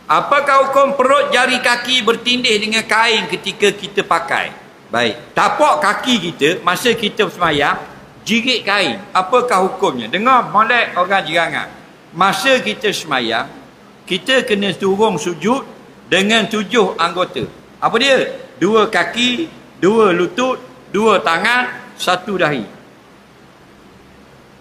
Apakah hukum perut jari kaki bertindih dengan kain ketika kita pakai? Baik. Tapak kaki kita masa kita sembahyang jirit kain. Apakah hukumnya? Dengar molek orang jirangan. Masa kita sembahyang, kita kena turun sujud dengan 7 anggota. Apa dia? 2 kaki, 2 lutut, 2 tangan, 1 dahi.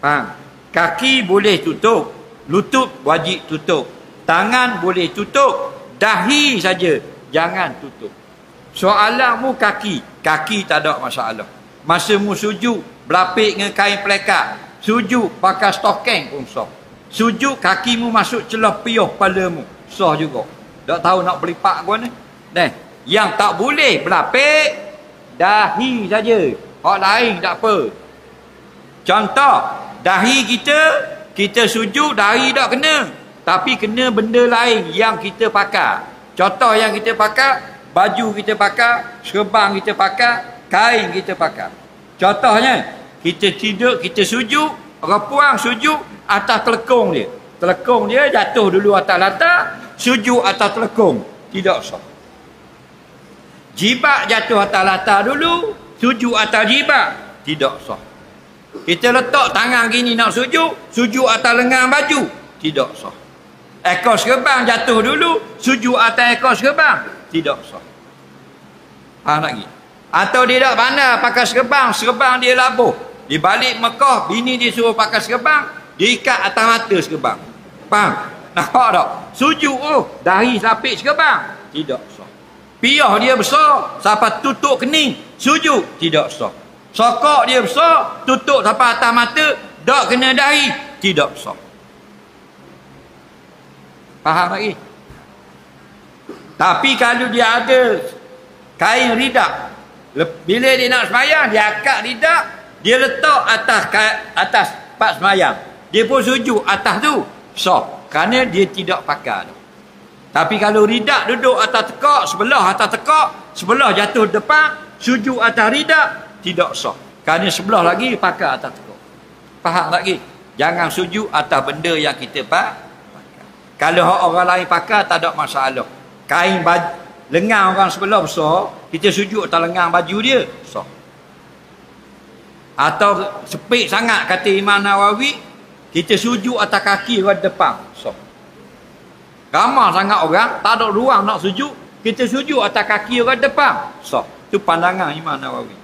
Faham? Kaki boleh tutup, lutut wajib tutup, tangan boleh tutup, dahi saja jangan tutup. Soalanmu kaki tak ada masalah. Masa mu sujud berlapik dengan kain pelekat, sujud pakai stokeng pun sah. Sujud kakimu masuk celah piuh kepalamu, sah juga. Tak tahu nak belipak ke mana. Yang tak boleh berlapik dahi saja. Hak lain tak apa. Contoh, dahi kita sujud dahi tak kena, tapi kena benda lain yang kita pakai. Contoh yang kita pakai, baju kita pakai, serban kita pakai, kain kita pakai. Contohnya, kita tidur, kita sujud, orang sujud atas telekung dia. Telekung dia jatuh dulu atas latar, sujud atas telekung. Tidak sah. Jibat jatuh atas latar dulu, sujud atas jibat. Tidak sah. Kita letak tangan gini nak sujud atas lengan baju. Tidak sah. Ekor serban jatuh dulu, sujud atas ekor serban. Tidak sah. Faham lagi? Atau dia tak pandai pakai serban dia labuh. Di balik Mekah, bini dia suruh pakai serban, dia ikat atas mata serban. Faham? Nampak tak? Sujud dahi lapik serban. Tidak sah. Piyah dia besar sampai tutup kening, sujud. Tidak sah. Sokok dia besar, tutup sampai atas mata, tak kena dahi. Tidak sah. Faham lagi? Tapi kalau dia ada kain ridak, bila dia nak sembahyang, dia akad ridak, dia letak atas part sembahyang, dia pun sujud atas tu, sah. Kerana dia tidak pakai tu. Tapi kalau ridak duduk atas tekak, sebelah atas tekak, sebelah jatuh depan, sujud atas ridak, tidak sah. Kerana sebelah lagi pakai atas tekak. Faham lagi? Jangan sujud atas benda yang kita pakai. Kalau orang lain pakai, tak ada masalah. Kain baju, lengan orang sebelah besar, kita sujud atas lengan baju dia, sah. Atau sepik sangat, kata Imam Nawawi, kita sujud atas kaki orang depan, sah. Ramai sangat orang, tak ada ruang nak sujud, kita sujud atas kaki orang depan, sah. Itu pandangan Imam Nawawi.